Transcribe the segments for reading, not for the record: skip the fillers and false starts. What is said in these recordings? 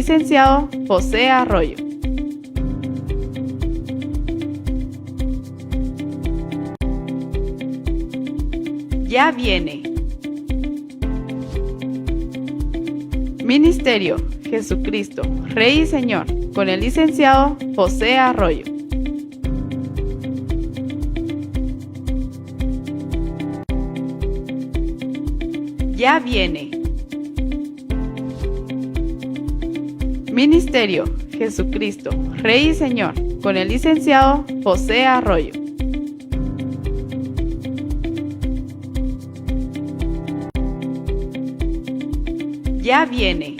licenciado José Arroyo. Ya viene. Ministerio Jesucristo, Rey y Señor, con el licenciado José Arroyo. Ya viene. Ministerio Jesucristo, Rey y Señor, con el licenciado José Arroyo. Ya viene.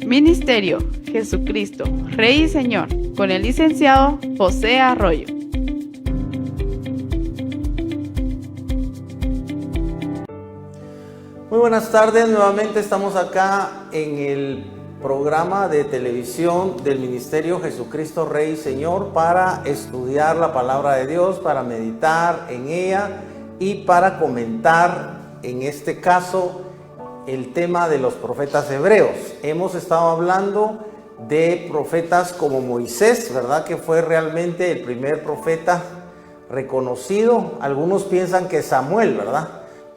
Ministerio Jesucristo, Rey y Señor, con el licenciado José Arroyo. Muy buenas tardes, nuevamente estamos acá en el programa de televisión del Ministerio Jesucristo Rey y Señor para estudiar la palabra de Dios, para meditar en ella y para comentar, en este caso, el tema de los profetas hebreos. Hemos estado hablando de profetas como Moisés, ¿verdad? Que fue realmente el primer profeta reconocido. Algunos piensan que Samuel, ¿verdad?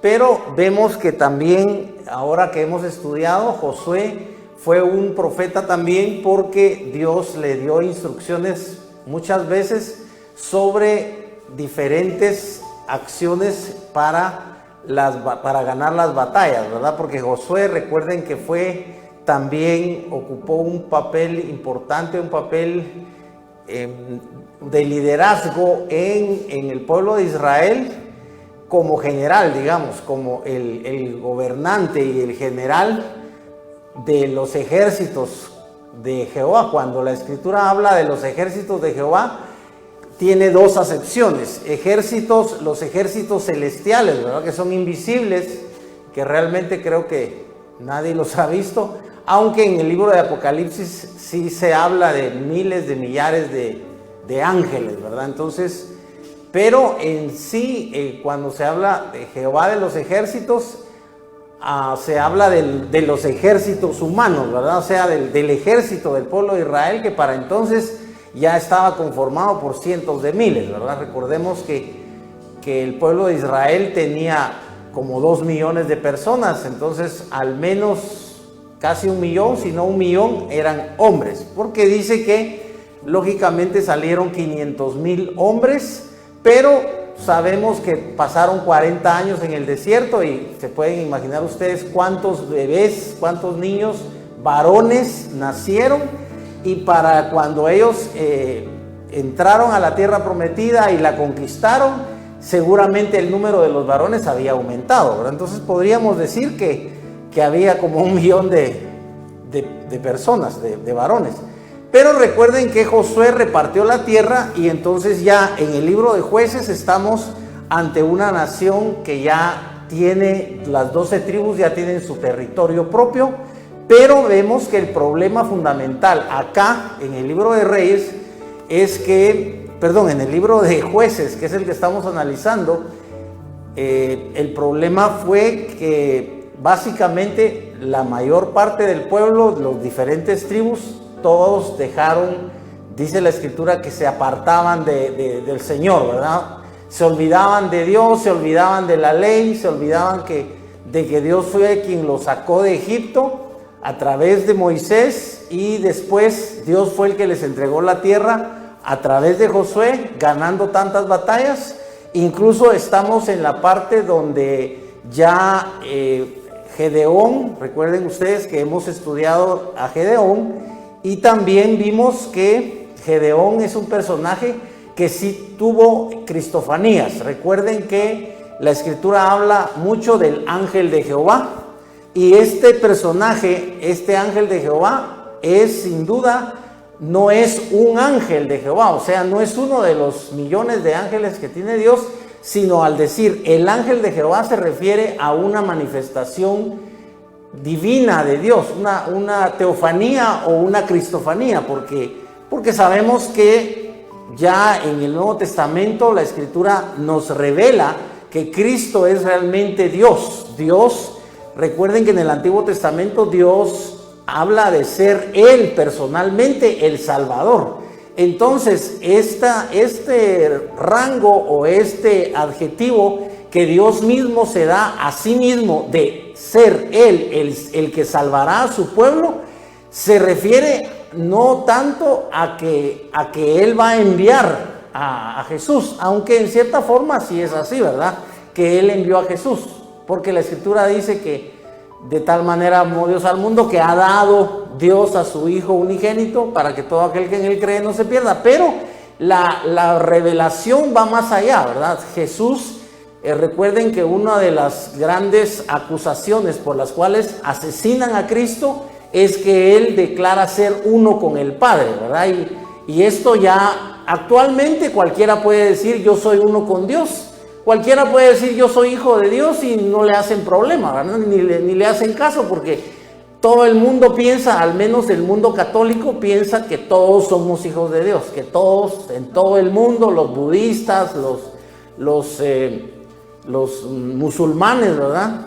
Pero vemos que también, ahora que hemos estudiado, Josué fue un profeta también, porque Dios le dio instrucciones muchas veces sobre diferentes acciones para ganar las batallas, ¿verdad? Porque Josué, recuerden que también ocupó un papel importante, un papel de liderazgo en el pueblo de Israel, como general, digamos, como el gobernante y el general de los ejércitos de Jehová. Cuando la Escritura habla de los ejércitos de Jehová, tiene dos acepciones: los ejércitos celestiales, ¿verdad? Que son invisibles, que realmente creo que nadie los ha visto, aunque en el libro de Apocalipsis sí se habla de miles de millares de ángeles, ¿verdad? Entonces, pero en sí, cuando se habla de Jehová de los ejércitos, se habla de los ejércitos humanos, ¿verdad? O sea, del ejército del pueblo de Israel, que para entonces ya estaba conformado por cientos de miles, ¿verdad? Recordemos que el pueblo de Israel tenía como 2 millones de personas, entonces al menos casi 1 millón, si no 1 millón, eran hombres, porque dice que lógicamente salieron 500,000 hombres, pero sabemos que pasaron 40 años en el desierto y se pueden imaginar ustedes cuántos bebés, cuántos niños, varones nacieron, y para cuando ellos entraron a la tierra prometida y la conquistaron, seguramente el número de los varones había aumentado, ¿verdad? Entonces podríamos decir que había como 1 millón de personas, de varones. Pero recuerden que Josué repartió la tierra, y entonces ya en el libro de Jueces estamos ante una nación que ya tiene, las 12 tribus ya tienen su territorio propio, pero vemos que el problema fundamental acá en el libro de Reyes en el libro de Jueces, que es el que estamos analizando, el problema fue que básicamente la mayor parte del pueblo, los diferentes tribus, todos dejaron, dice la Escritura, que se apartaban del Señor, ¿verdad? Se olvidaban de Dios, se olvidaban de la ley, se olvidaban de que Dios fue quien los sacó de Egipto a través de Moisés, y después Dios fue el que les entregó la tierra a través de Josué, ganando tantas batallas. Incluso estamos en la parte donde ya Gedeón, recuerden ustedes que hemos estudiado a Gedeón, y también vimos que Gedeón es un personaje que sí tuvo cristofanías. Recuerden que la Escritura habla mucho del ángel de Jehová, y este personaje, este ángel de Jehová, es sin duda, no es un ángel de Jehová, o sea, no es uno de los millones de ángeles que tiene Dios, sino al decir el ángel de Jehová se refiere a una manifestación divina de Dios, una teofanía o una cristofanía, porque sabemos que ya en el Nuevo Testamento la Escritura nos revela que Cristo es realmente Dios Recuerden que en el Antiguo Testamento Dios habla de ser Él personalmente el Salvador. Entonces, este rango o este adjetivo que Dios mismo se da a sí mismo de ser Él el que salvará a su pueblo, se refiere no tanto a que Él va a enviar a Jesús, aunque en cierta forma sí es así, ¿verdad? Que Él envió a Jesús, porque la Escritura dice que de tal manera amó Dios al mundo que ha dado Dios a su Hijo unigénito para que todo aquel que en Él cree no se pierda. Pero la revelación va más allá, ¿verdad? Jesús, recuerden que una de las grandes acusaciones por las cuales asesinan a Cristo es que Él declara ser uno con el Padre, ¿verdad? Y esto ya actualmente cualquiera puede decir yo soy uno con Dios. Cualquiera puede decir yo soy hijo de Dios y no le hacen problema, ¿verdad? Ni le hacen caso, porque todo el mundo piensa, al menos el mundo católico piensa que todos somos hijos de Dios, que todos en todo el mundo, los budistas, los musulmanes, ¿verdad?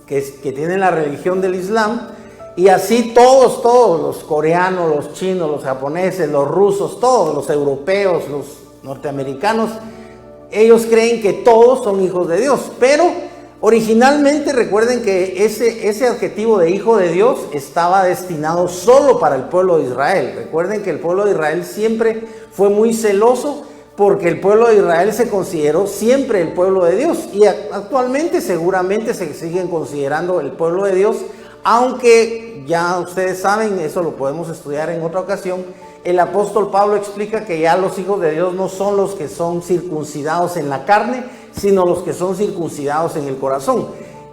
Que tienen la religión del Islam, y así todos, los coreanos, los chinos, los japoneses, los rusos, todos los europeos, los norteamericanos, ellos creen que todos son hijos de Dios, pero originalmente recuerden que ese adjetivo de hijo de Dios estaba destinado solo para el pueblo de Israel. Recuerden que el pueblo de Israel siempre fue muy celoso porque el pueblo de Israel se consideró siempre el pueblo de Dios, y actualmente seguramente se siguen considerando el pueblo de Dios, aunque ya ustedes saben, eso lo podemos estudiar en otra ocasión. El apóstol Pablo explica que ya los hijos de Dios no son los que son circuncidados en la carne, sino los que son circuncidados en el corazón.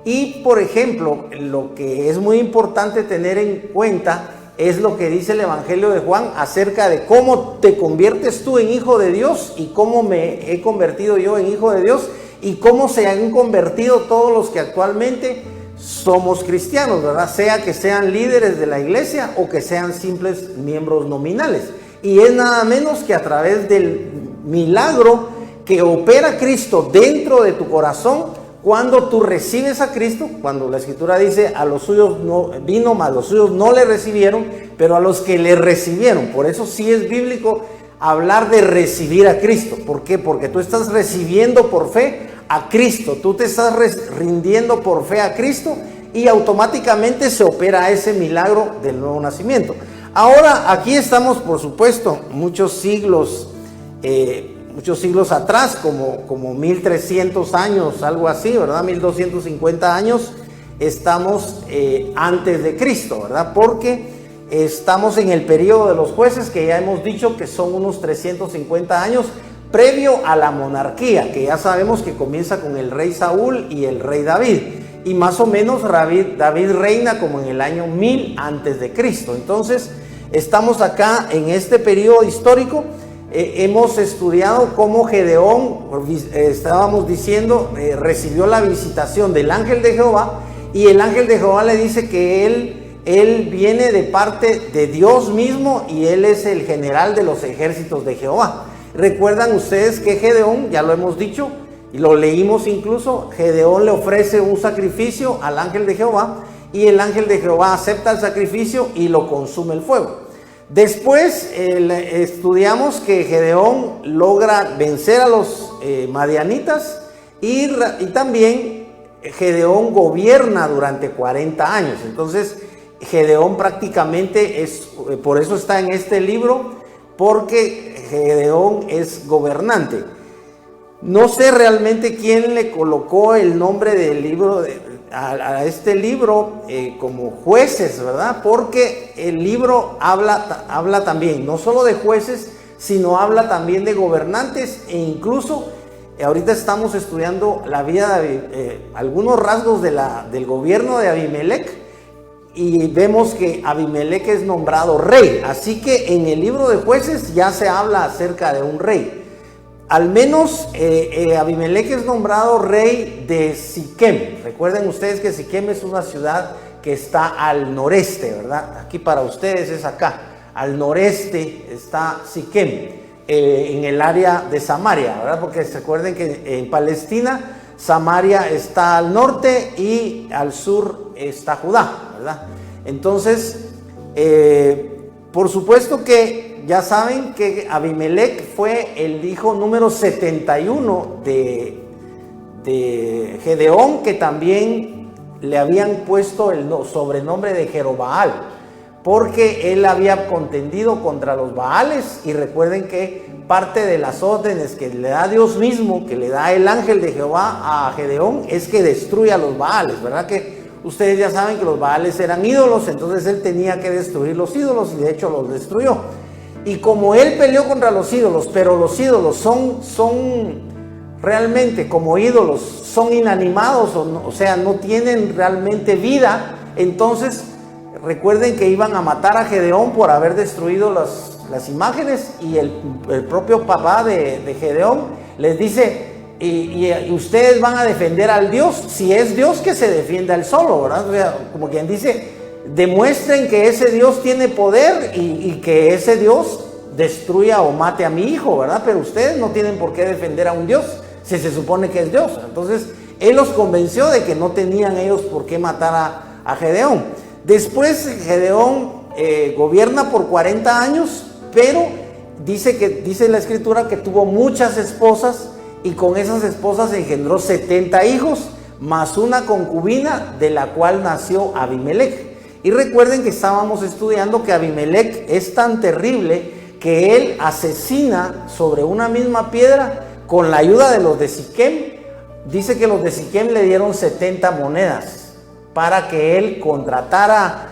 Y por ejemplo, lo que es muy importante tener en cuenta es lo que dice el Evangelio de Juan acerca de cómo te conviertes tú en hijo de Dios y cómo me he convertido yo en hijo de Dios y cómo se han convertido todos los que actualmente somos cristianos, ¿verdad? Sea que sean líderes de la iglesia o que sean simples miembros nominales. Y es nada menos que a través del milagro que opera Cristo dentro de tu corazón cuando tú recibes a Cristo, cuando la Escritura dice a los suyos no vino, mas los suyos no le recibieron, pero a los que le recibieron. Por eso sí es bíblico hablar de recibir a Cristo. ¿Por qué? Porque tú estás recibiendo por fe a Cristo, tú te estás rindiendo por fe a Cristo y automáticamente se opera ese milagro del nuevo nacimiento. Ahora aquí estamos, por supuesto, muchos siglos atrás, como 1300 años, algo así, ¿verdad? 1250 años estamos antes de Cristo, ¿verdad? Porque estamos en el periodo de los jueces, que ya hemos dicho que son unos 350 años previo a la monarquía, que ya sabemos que comienza con el rey Saúl y el rey David, y más o menos David reina como en el año 1000 antes de Cristo. Entonces estamos acá en este periodo histórico. Hemos estudiado cómo Gedeón, estábamos diciendo, recibió la visitación del ángel de Jehová, y el ángel de Jehová le dice que él viene de parte de Dios mismo y él es el general de los ejércitos de Jehová. Recuerdan ustedes que Gedeón, ya lo hemos dicho y lo leímos incluso, Gedeón le ofrece un sacrificio al ángel de Jehová y el ángel de Jehová acepta el sacrificio y lo consume el fuego. Después estudiamos que Gedeón logra vencer a los madianitas y también Gedeón gobierna durante 40 años. Entonces Gedeón prácticamente por eso está en este libro, porque Gedeón es gobernante. No sé realmente quién le colocó el nombre del libro a este libro como Jueces, ¿verdad? Porque el libro habla también, no solo de jueces, sino habla también de gobernantes, e incluso ahorita estamos estudiando la vida de algunos rasgos del gobierno de Abimelech, y vemos que Abimelech es nombrado rey. Así que en el libro de Jueces ya se habla acerca de un rey. Al menos Abimelech es nombrado rey de Siquem. Recuerden ustedes que Siquem es una ciudad que está al noreste, ¿verdad? Aquí para ustedes es acá. Al noreste está Siquem, en el área de Samaria, ¿verdad? Porque recuerden que en Palestina Samaria está al norte y al sur está Judá, ¿verdad? Entonces, por supuesto que ya saben que Abimelec fue el hijo número 71 de Gedeón, que también le habían puesto el sobrenombre de Jerobaal, porque él había contendido contra los Baales. Y recuerden que parte de las órdenes que le da Dios mismo, que le da el ángel de Jehová a Gedeón, es que destruya a los Baales, ¿verdad? Que ustedes ya saben que los Baales eran ídolos, entonces él tenía que destruir los ídolos, y de hecho los destruyó. Y como él peleó contra los ídolos, pero los ídolos son realmente como ídolos, son inanimados, o sea, no tienen realmente vida, entonces recuerden que iban a matar a Gedeón por haber destruido las imágenes. Y el propio papá de Gedeón les dice, y ustedes van a defender al Dios. Si es Dios, que se defienda él solo, ¿verdad? O sea, como quien dice, demuestren que ese Dios tiene poder y que ese Dios destruya o mate a mi hijo, ¿verdad? Pero ustedes no tienen por qué defender a un Dios si se supone que es Dios. Entonces él los convenció de que no tenían ellos por qué matar a Gedeón. Después Gedeón gobierna por 40 años, pero dice la escritura que tuvo muchas esposas, y con esas esposas engendró 70 hijos, más una concubina, de la cual nació Abimelec. Y recuerden que estábamos estudiando que Abimelec es tan terrible que él asesina sobre una misma piedra con la ayuda de los de Siquem. Dice que los de Siquem le dieron 70 monedas para que él contratara,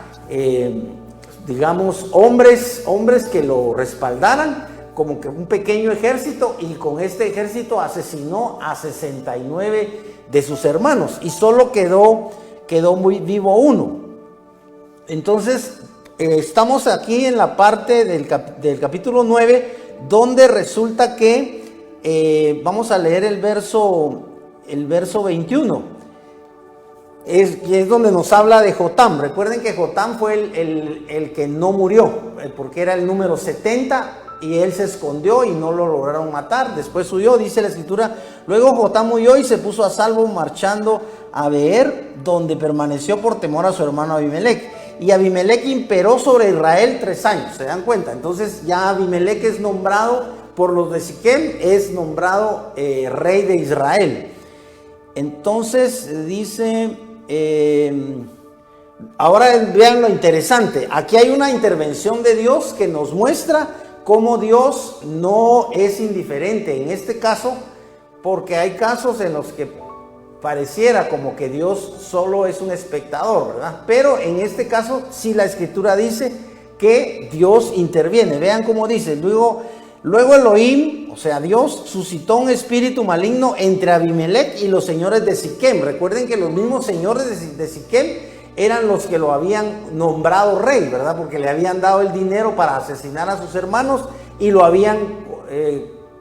digamos, hombres que lo respaldaran, como que un pequeño ejército, y con este ejército asesinó a 69 de sus hermanos, y solo quedó muy vivo uno. Entonces, estamos aquí en la parte del capítulo 9, donde resulta que, vamos a leer el verso 21. Es donde nos habla de Jotam. Recuerden que Jotam fue el que no murió, porque era el número 70, y él se escondió y no lo lograron matar. Después huyó, dice la escritura. Luego Jotam huyó y se puso a salvo, marchando a Beer, donde permaneció por temor a su hermano Abimelec. Y Abimelec imperó sobre Israel 3 años, ¿se dan cuenta? Entonces ya Abimelec es nombrado por los de Siquem, es nombrado rey de Israel. Entonces dice, ahora vean lo interesante. Aquí hay una intervención de Dios que nos muestra cómo Dios no es indiferente. En este caso, porque hay casos en los que pareciera como que Dios solo es un espectador, ¿verdad? Pero en este caso sí la escritura dice que Dios interviene. Vean cómo dice: luego Elohim, o sea Dios, suscitó un espíritu maligno entre Abimelec y los señores de Siquem. Recuerden que los mismos señores de Siquem eran los que lo habían nombrado rey, ¿verdad? Porque le habían dado el dinero para asesinar a sus hermanos y lo habían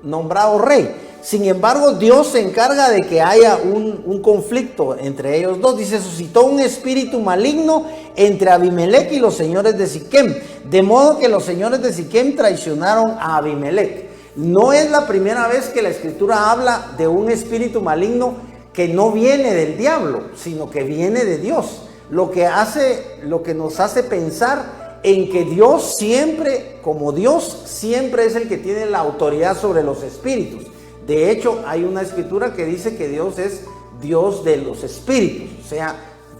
nombrado rey. Sin embargo, Dios se encarga de que haya un conflicto entre ellos dos. Dice: suscitó un espíritu maligno entre Abimelec y los señores de Siquem, de modo que los señores de Siquem traicionaron a Abimelec. No es la primera vez que la escritura habla de un espíritu maligno que no viene del diablo, sino que viene de Dios. Lo que nos hace pensar en que Dios siempre, como Dios, siempre es el que tiene la autoridad sobre los espíritus. De hecho, hay una escritura que dice que Dios es Dios de los espíritus. O sea,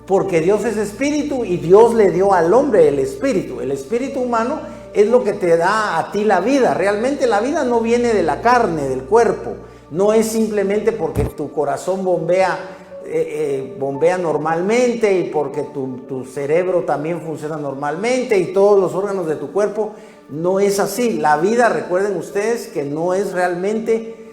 porque Dios es espíritu y Dios le dio al hombre el espíritu. El espíritu humano es lo que te da a ti la vida. Realmente la vida no viene de la carne, del cuerpo. No es simplemente porque tu corazón bombea normalmente, y porque tu cerebro también funciona normalmente y todos los órganos de tu cuerpo. No es así. La vida, recuerden ustedes, que no es realmente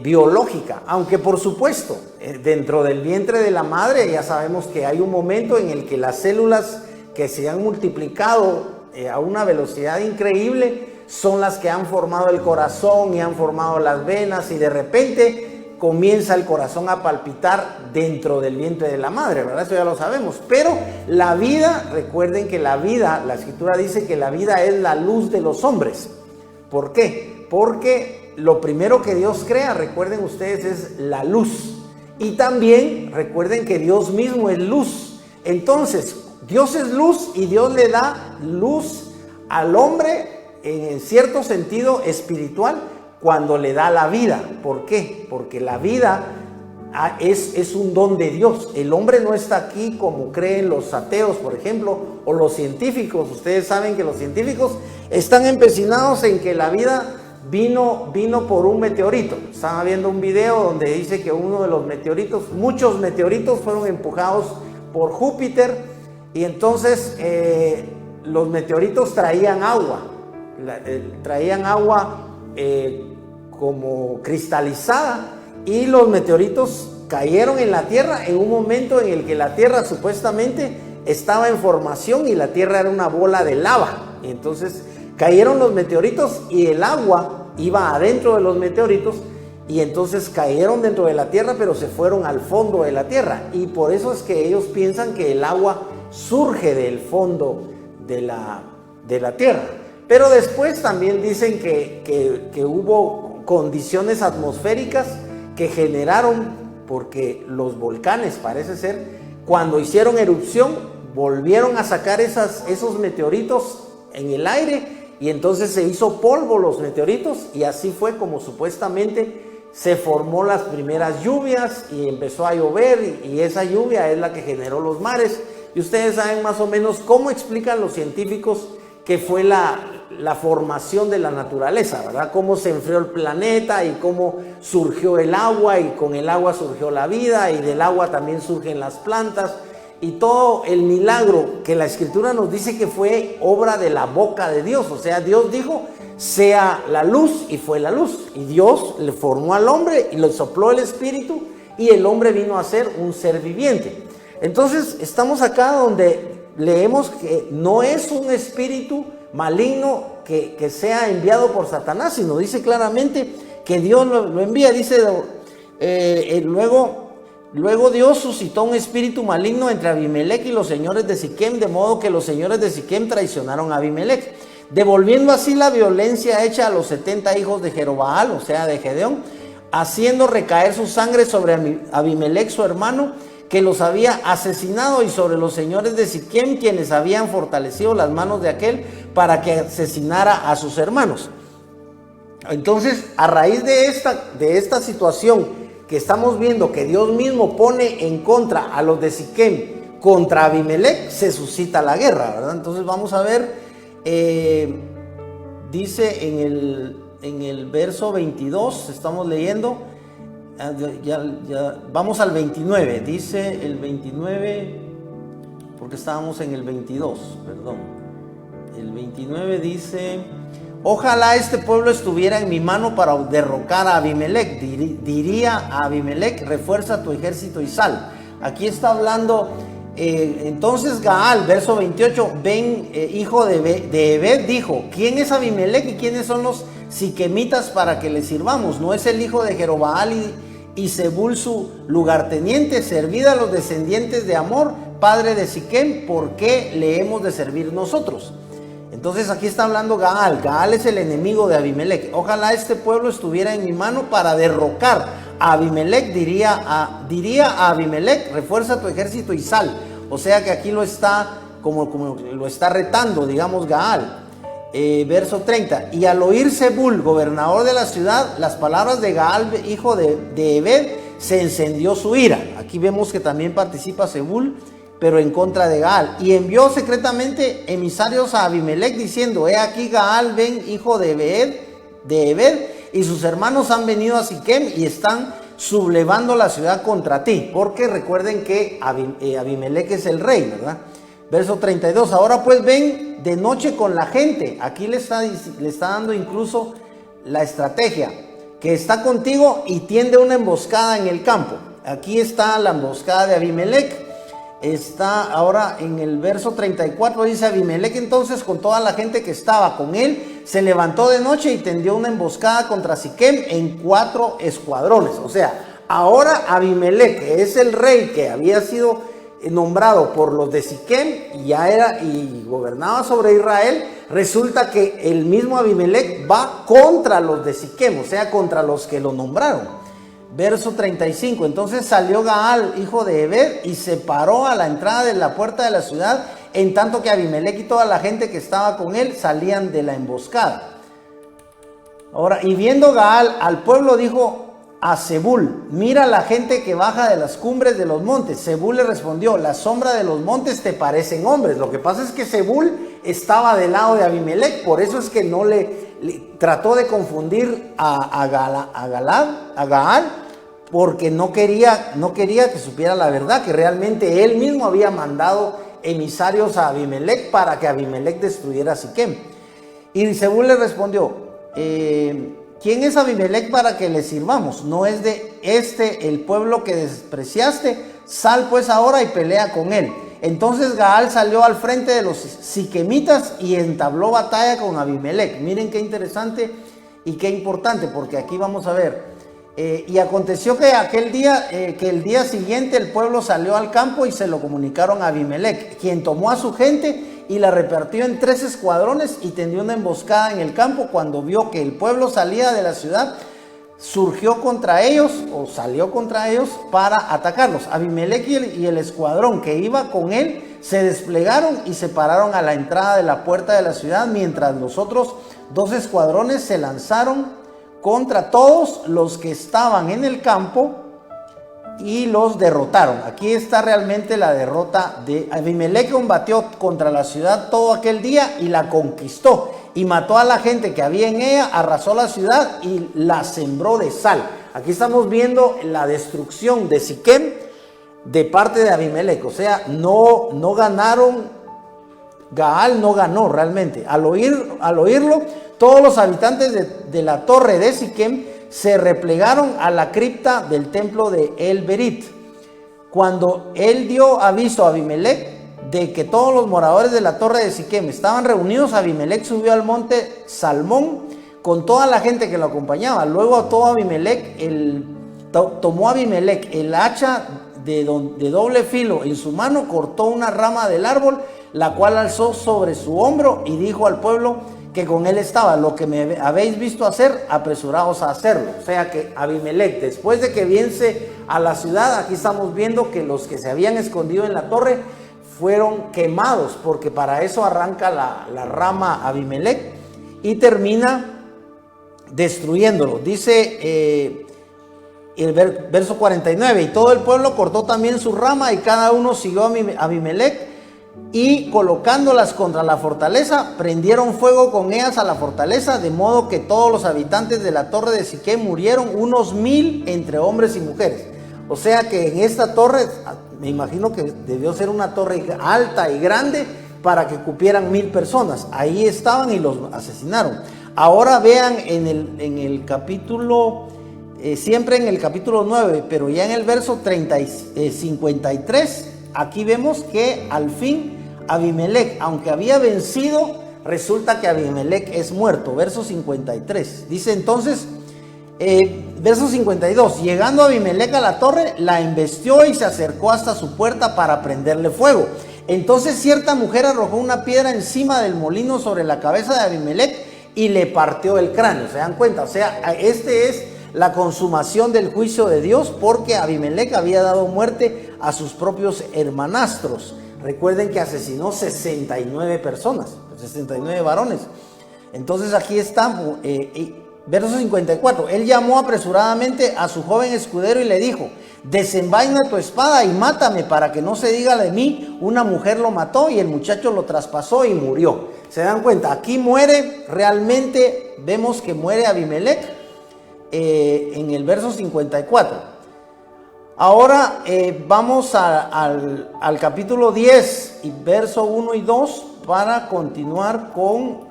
biológica, aunque por supuesto dentro del vientre de la madre ya sabemos que hay un momento en el que las células que se han multiplicado a una velocidad increíble son las que han formado el corazón y han formado las venas, y de repente comienza el corazón a palpitar dentro del vientre de la madre, ¿verdad? Eso ya lo sabemos. Pero la vida, recuerden que la vida, la escritura dice que la vida es la luz de los hombres. ¿Por qué? Porque lo primero que Dios crea, recuerden ustedes, es la luz. Y también recuerden que Dios mismo es luz. Entonces, Dios es luz y Dios le da luz al hombre en cierto sentido espiritual cuando le da la vida. ¿Por qué? Porque la vida es un don de Dios. El hombre no está aquí como creen los ateos, por ejemplo, o los científicos. Ustedes saben que los científicos están empecinados en que la vida vino por un meteorito. Estaba viendo un video donde dice que uno de los meteoritos, muchos meteoritos fueron empujados por Júpiter, y entonces los meteoritos traían agua, como cristalizada, y los meteoritos cayeron en la Tierra en un momento en el que la Tierra supuestamente estaba en formación y la Tierra era una bola de lava. Y entonces cayeron los meteoritos y el agua iba adentro de los meteoritos, y entonces cayeron dentro de la Tierra, pero se fueron al fondo de la Tierra, y por eso es que ellos piensan que el agua surge del fondo de la Tierra. Pero después también dicen que hubo condiciones atmosféricas que generaron, porque los volcanes, parece ser, cuando hicieron erupción, volvieron a sacar esos meteoritos en el aire, y entonces se hizo polvo los meteoritos, y así fue como supuestamente se formó las primeras lluvias y empezó a llover, y esa lluvia es la que generó los mares. Y ustedes saben más o menos cómo explican los científicos que fue la formación de la naturaleza, ¿verdad? Cómo se enfrió el planeta y cómo surgió el agua, y con el agua surgió la vida, y del agua también surgen las plantas, y todo el milagro que la Escritura nos dice que fue obra de la boca de Dios. O sea, Dios dijo, sea la luz, y fue la luz, y Dios le formó al hombre y le sopló el espíritu, y el hombre vino a ser un ser viviente. Entonces estamos acá donde leemos que no es un espíritu maligno que sea enviado por Satanás, sino dice claramente que Dios lo envía. Dice luego Dios suscitó un espíritu maligno entre Abimelec y los señores de Siquem, de modo que los señores de Siquem traicionaron a Abimelec, devolviendo así la violencia hecha a los 70 hijos de Jerobaal, o sea de Gedeón, haciendo recaer su sangre sobre Abimelec su hermano, que los había asesinado, y sobre los señores de Siquem, quienes habían fortalecido las manos de aquel para que asesinara a sus hermanos. Entonces, a raíz de esta situación que estamos viendo, que Dios mismo pone en contra a los de Siquem contra Abimelec, se suscita la guerra, ¿verdad? Entonces vamos a ver, dice en el verso 22, estamos leyendo, vamos al 29, dice el 29, porque estábamos en el 22, perdón. El 29 dice: ojalá este pueblo estuviera en mi mano para derrocar a Abimelec. Diría a Abimelec, refuerza tu ejército y sal. Aquí está hablando, entonces Gaal, verso 28, ven, hijo de Ebed, dijo: ¿quién es Abimelec y quiénes son los siquemitas para que le sirvamos? ¿No es el hijo de Jerobaal y Zebul su lugarteniente? Servid a los descendientes de Amor, padre de Siquem, ¿por qué le hemos de servir nosotros? Entonces aquí está hablando Gaal. Gaal es el enemigo de Abimelec. Ojalá este pueblo estuviera en mi mano para derrocar a Abimelec. Diría a Abimelec, refuerza tu ejército y sal. O sea que aquí lo está como lo está retando, digamos, Gaal. Verso 30. Y al oír Zebul, gobernador de la ciudad, las palabras de Gaal, hijo de Ebed, se encendió su ira. Aquí vemos que también participa Zebul, pero en contra de Gaal, y envió secretamente emisarios a Abimelec diciendo: he aquí Gaal, ven, hijo de Ebed, y sus hermanos han venido a Siquem y están sublevando la ciudad contra ti, porque recuerden que Abimelec es el rey, ¿verdad? Verso 32, ahora pues ven de noche con la gente. Aquí le está dando incluso la estrategia, que está contigo y tiende una emboscada en el campo. Aquí está la emboscada de Abimelec. Está ahora en el verso 34, dice: Abimelec entonces con toda la gente que estaba con él se levantó de noche y tendió una emboscada contra Siquem en 4 escuadrones. O sea, ahora Abimelec, que es el rey que había sido nombrado por los de Siquem y gobernaba sobre Israel, resulta que el mismo Abimelec va contra los de Siquem, o sea, contra los que lo nombraron. Verso 35, entonces salió Gaal, hijo de Ebed, y se paró a la entrada de la puerta de la ciudad, en tanto que Abimelec y toda la gente que estaba con él salían de la emboscada. Ahora, y viendo Gaal al pueblo, dijo a Zebul: mira la gente que baja de las cumbres de los montes. Zebul le respondió: la sombra de los montes te parecen hombres. Lo que pasa es que Zebul estaba del lado de Abimelec, por eso es que no le trató de confundir a Gaal, porque no quería que supiera la verdad, que realmente él mismo había mandado emisarios a Abimelec para que Abimelec destruyera Siquem. Y Zebul le respondió: ¿quién es Abimelec para que le sirvamos? ¿No es de el pueblo que despreciaste? Sal pues ahora y pelea con él. Entonces Gaal salió al frente de los siquemitas y entabló batalla con Abimelec. Miren qué interesante y qué importante, porque aquí vamos a ver. Y aconteció que el día siguiente el pueblo salió al campo y se lo comunicaron a Abimelec, quien tomó a su gente y la repartió en 3 escuadrones y tendió una emboscada en el campo. Cuando vio que el pueblo salía de la ciudad, salió contra ellos para atacarlos. Abimelec y el escuadrón que iba con él se desplegaron y se pararon a la entrada de la puerta de la ciudad, mientras los otros 2 escuadrones se lanzaron contra todos los que estaban en el campo y los derrotaron. Aquí está realmente la derrota de Abimelec. Combatió contra la ciudad todo aquel día y la conquistó, y mató a la gente que había en ella, arrasó la ciudad y la sembró de sal. Aquí estamos viendo la destrucción de Siquem de parte de Abimelec. O sea, no ganaron. Gaal no ganó realmente. Al oírlo, todos los habitantes de la torre de Siquem se replegaron a la cripta del templo de El Berit. Cuando él dio aviso a Abimelec de que todos los moradores de la torre de Siquem estaban reunidos, Abimelec subió al monte Salmón con toda la gente que lo acompañaba. Luego tomó Abimelec el hacha de doble filo en su mano, cortó una rama del árbol, la cual alzó sobre su hombro y dijo al pueblo que con él estaba: lo que me habéis visto hacer, apresuraos a hacerlo. O sea que Abimelec, después de que vence a la ciudad, aquí estamos viendo que los que se habían escondido en la torre fueron quemados, porque para eso arranca la rama Abimelec y termina destruyéndolo. Dice el verso 49: y todo el pueblo cortó también su rama, y cada uno siguió a Abimelec, y colocándolas contra la fortaleza, prendieron fuego con ellas a la fortaleza, de modo que todos los habitantes de la torre de Siquem murieron, unos 1000 entre hombres y mujeres. O sea que en esta torre, me imagino que debió ser una torre alta y grande para que cupieran 1000 personas. Ahí estaban y los asesinaron. Ahora vean en el capítulo, siempre en el capítulo 9, pero ya en el verso 53, aquí vemos que al fin Abimelec, aunque había vencido, resulta que Abimelec es muerto. Verso 53. Dice entonces, verso 52: llegando Abimelec a la torre, la embestió y se acercó hasta su puerta para prenderle fuego. Entonces cierta mujer arrojó una piedra encima del molino sobre la cabeza de Abimelec y le partió el cráneo. ¿Se dan cuenta? O sea, este es la consumación del juicio de Dios, porque Abimelec había dado muerte a sus propios hermanastros. Recuerden que asesinó 69 personas, 69 varones. Entonces aquí está, verso 54. Él llamó apresuradamente a su joven escudero y le dijo: desenvaina tu espada y mátame, para que no se diga de mí, una mujer lo mató. Y el muchacho lo traspasó y murió. ¿Se dan cuenta? Aquí muere, realmente vemos que muere Abimelec en el verso 54. Ahora vamos al capítulo 10 y verso 1 y 2 para continuar con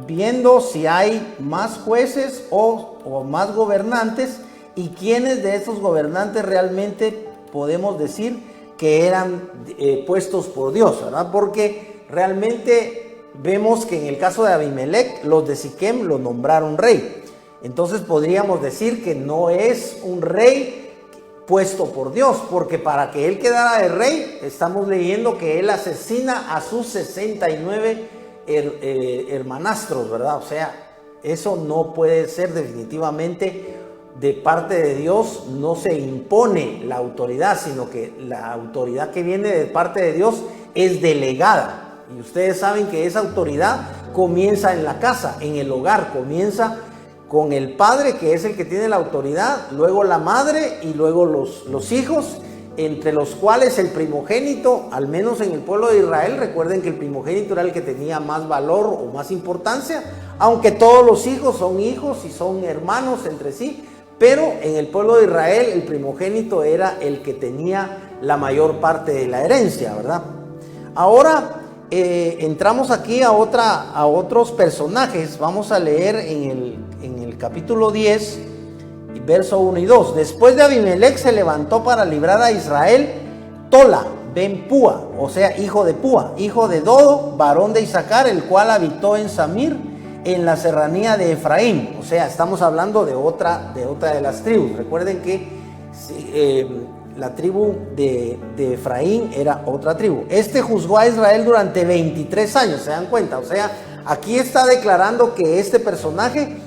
viendo si hay más jueces o más gobernantes, y quiénes de esos gobernantes realmente podemos decir que eran puestos por Dios, ¿verdad? Porque realmente vemos que en el caso de Abimelec, los de Siquem lo nombraron rey. Entonces podríamos decir que no es un rey puesto por Dios, porque para que él quedara de rey, estamos leyendo que él asesina a sus 69 hermanastros, ¿verdad? O sea, eso no puede ser definitivamente de parte de Dios no se impone la autoridad, sino que la autoridad que viene de parte de Dios es delegada. Y ustedes saben que esa autoridad comienza en la casa, en el hogar, comienza con el padre, que es el que tiene la autoridad, luego la madre y luego los hijos, entre los cuales el primogénito, al menos en el pueblo de Israel, recuerden que el primogénito era el que tenía más valor o más importancia, aunque todos los hijos son hijos y son hermanos entre sí, pero en el pueblo de Israel el primogénito era el que tenía la mayor parte de la herencia, ¿verdad? Ahora entramos aquí a otros personajes. Vamos a leer en el capítulo 10, verso 1 y 2. Después de Abimelech se levantó para librar a Israel Tola ben Púa, o sea, hijo de Púa, hijo de Dodo, varón de Isaacar, el cual habitó en Samir, en la serranía de Efraín. O sea, estamos hablando de otra de las tribus. Recuerden que la tribu de Efraín era otra tribu. Este juzgó a Israel durante 23 años, ¿se dan cuenta? O sea, aquí está declarando que este personaje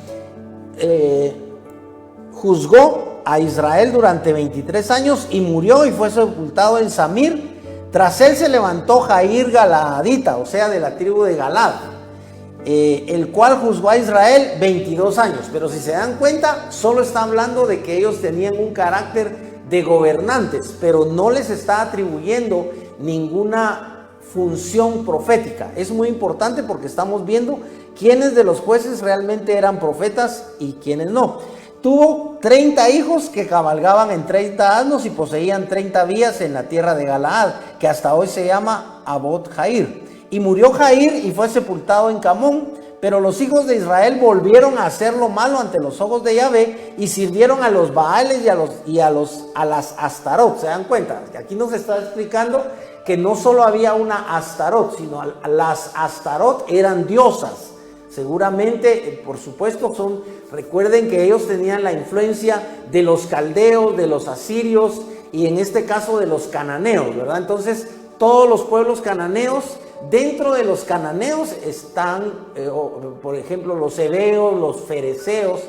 juzgó a Israel durante 23 años y murió y fue sepultado en Samir. Tras él se levantó Jair Galaadita, o sea, de la tribu de Galad, el cual juzgó a Israel 22 años. Pero si se dan cuenta, solo está hablando de que ellos tenían un carácter de gobernantes, pero no les está atribuyendo ninguna función profética. Es muy importante porque estamos viendo quiénes de los jueces realmente eran profetas y quiénes no. Tuvo 30 hijos que cabalgaban en 30 asnos y poseían 30 vías en la tierra de Galaad, que hasta hoy se llama Abot Jair. Y murió Jair y fue sepultado en Camón. Pero los hijos de Israel volvieron a hacer lo malo ante los ojos de Yahvé y sirvieron a los Baales y a las Astarot. ¿Se dan cuenta? Aquí nos está explicando que no solo había una Astarot, sino las Astarot eran diosas. Seguramente, por supuesto, recuerden que ellos tenían la influencia de los caldeos, de los asirios y en este caso de los cananeos, ¿verdad? Entonces, todos los pueblos cananeos, dentro de los cananeos están, por ejemplo, los heveos, los fereceos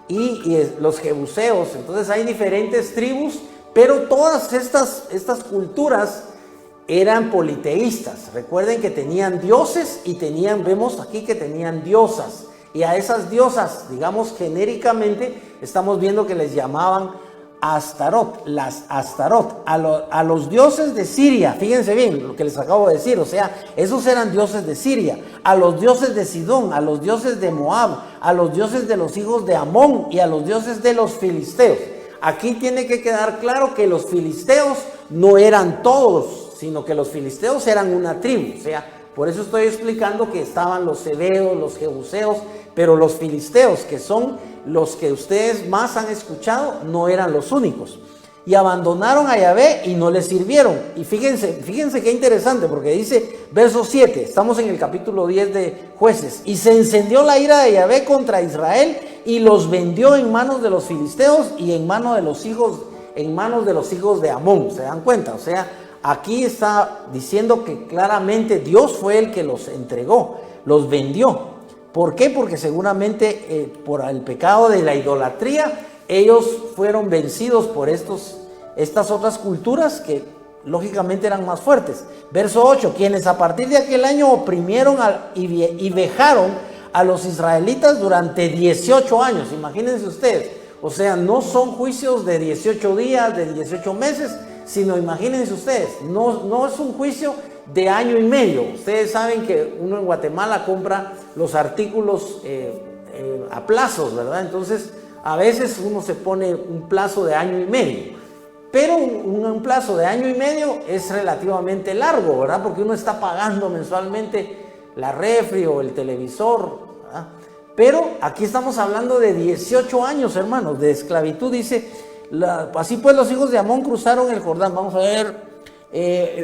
y los jebuseos. Entonces hay diferentes tribus, pero todas estas culturas eran politeístas. Recuerden que tenían dioses y vemos aquí que tenían diosas. Y a esas diosas, digamos genéricamente, estamos viendo que les llamaban Astarot, las Astarot, a los dioses de Siria. Fíjense bien lo que les acabo de decir, o sea, esos eran dioses de Siria, a los dioses de Sidón, a los dioses de Moab, a los dioses de los hijos de Amón y a los dioses de los filisteos. Aquí tiene que quedar claro que los filisteos no eran todos, sino que los filisteos eran una tribu. O sea, por eso estoy explicando que estaban los heveos, los jebuseos, pero los filisteos, que son los que ustedes más han escuchado, no eran los únicos. Y abandonaron a Yahvé y no le sirvieron. Y fíjense qué interesante, porque dice, verso 7, estamos en el capítulo 10 de Jueces. Y se encendió la ira de Yahvé contra Israel y los vendió en manos de los filisteos y en manos de los hijos de Amón. ¿Se dan cuenta? O sea, aquí está diciendo que claramente Dios fue el que los entregó, los vendió. ¿Por qué? Porque seguramente por el pecado de la idolatría, ellos fueron vencidos por estas otras culturas que lógicamente eran más fuertes. Verso 8, quienes a partir de aquel año oprimieron y vejaron a los israelitas durante 18 años. Imagínense ustedes, o sea, no son juicios de 18 días, de 18 meses, sino imagínense ustedes, no es un juicio de año y medio. Ustedes saben que uno en Guatemala compra los artículos a plazos, ¿verdad? Entonces, a veces uno se pone un plazo de año y medio, pero un plazo de año y medio es relativamente largo, ¿verdad? Porque uno está pagando mensualmente la refri o el televisor, ¿verdad? Pero aquí estamos hablando de 18 años, hermanos, de esclavitud. Dice, así pues los hijos de Amón cruzaron el Jordán. Vamos a ver.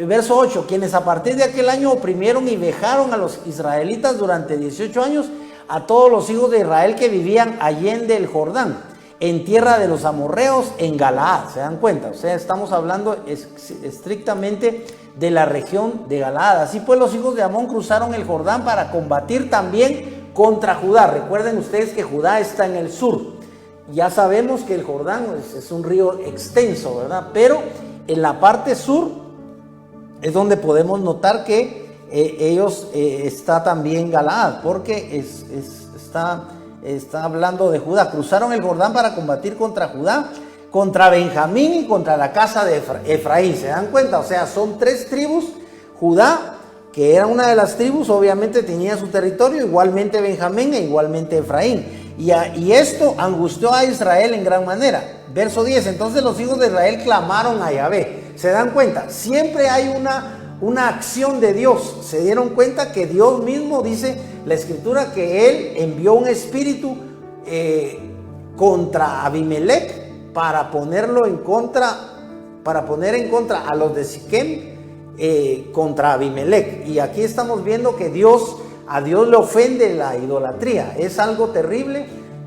Verso 8, quienes a partir de aquel año oprimieron y vejaron a los israelitas durante 18 años, a todos los hijos de Israel que vivían allende el Jordán, en tierra de los amorreos, en Galaad. ¿Se dan cuenta? O sea, estamos hablando estrictamente de la región de Galaad. Así pues los hijos de Amón cruzaron el Jordán para combatir también contra Judá. Recuerden ustedes que Judá está en el sur. ya sabemos que el Jordán es un río extenso, ¿verdad? Pero en la parte sur es donde podemos notar que está también Galaad, porque está hablando de Judá. Cruzaron el Jordán para combatir contra Judá, contra Benjamín y contra la casa de Efraín. ¿Se dan cuenta? O sea, son 3 tribus. Judá, que era una de las tribus, obviamente tenía su territorio, igualmente Benjamín e igualmente Efraín. Y esto angustió a Israel en gran manera. Verso 10, entonces los hijos de Israel clamaron a Yahvé. ¿Se dan cuenta? Siempre hay una acción de Dios. Se dieron cuenta que Dios mismo, dice la escritura, que Él envió un espíritu contra Abimelech para poner en contra a los de Siquem contra Abimelech. Y aquí estamos viendo que a Dios le ofende la idolatría. Es algo terrible,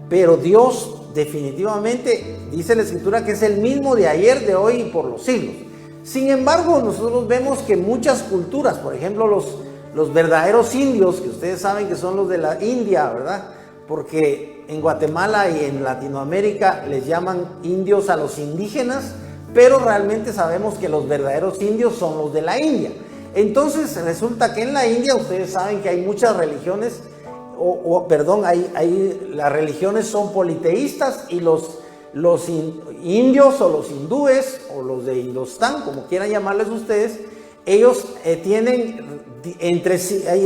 pero Dios definitivamente, dice la escritura, que es el mismo de ayer, de hoy y por los siglos. Sin embargo, nosotros vemos que muchas culturas, por ejemplo los verdaderos indios, que ustedes saben que son los de la India, ¿verdad? Porque en Guatemala y en Latinoamérica les llaman indios a los indígenas, pero realmente sabemos que los verdaderos indios son los de la India. Entonces resulta que en la India ustedes saben que hay muchas religiones, las religiones son politeístas, y los indios o los hindúes o los de Indostán, como quieran llamarles ustedes, ellos hay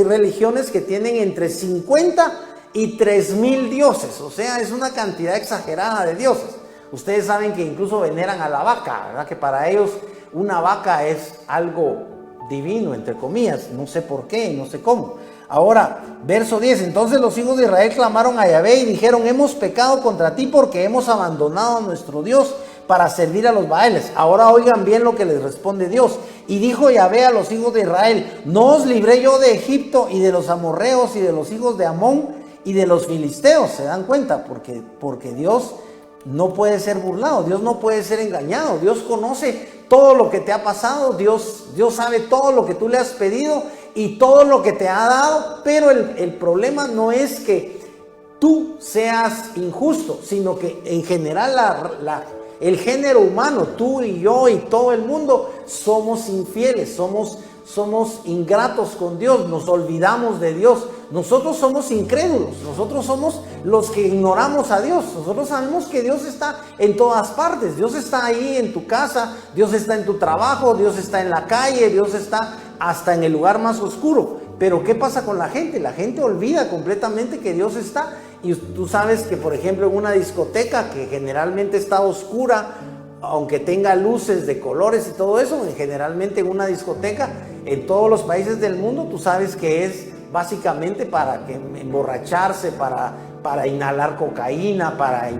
religiones que tienen entre 50 y 3,000 dioses. O sea, es una cantidad exagerada de dioses. Ustedes saben que incluso veneran a la vaca, ¿verdad? Que para ellos una vaca es algo divino, entre comillas. No sé por qué, no sé cómo. Ahora, verso 10, entonces los hijos de Israel clamaron a Yahvé y dijeron: hemos pecado contra ti porque hemos abandonado a nuestro Dios para servir a los Baales. Ahora oigan bien lo que les responde Dios. Y dijo Yahvé a los hijos de Israel: no os libré yo de Egipto y de los amorreos y de los hijos de Amón y de los filisteos. ¿Se dan cuenta? Porque Dios no puede ser burlado, Dios no puede ser engañado. Dios conoce todo lo que te ha pasado, Dios sabe todo lo que tú le has pedido y todo lo que te ha dado, pero el problema no es que tú seas injusto, sino que en general el género humano, tú y yo y todo el mundo, somos infieles, somos ingratos con Dios, nos olvidamos de Dios. Nosotros somos incrédulos, nosotros somos los que ignoramos a Dios. Nosotros sabemos que Dios está en todas partes. Dios está ahí en tu casa, Dios está en tu trabajo, Dios está en la calle, Dios está hasta en el lugar más oscuro. Pero ¿qué pasa con la gente? La gente olvida completamente que Dios está. Y tú sabes que, por ejemplo, en una discoteca que generalmente está oscura, aunque tenga luces de colores y todo eso, generalmente en una discoteca en todos los países del mundo, tú sabes que es básicamente para emborracharse, para inhalar cocaína, para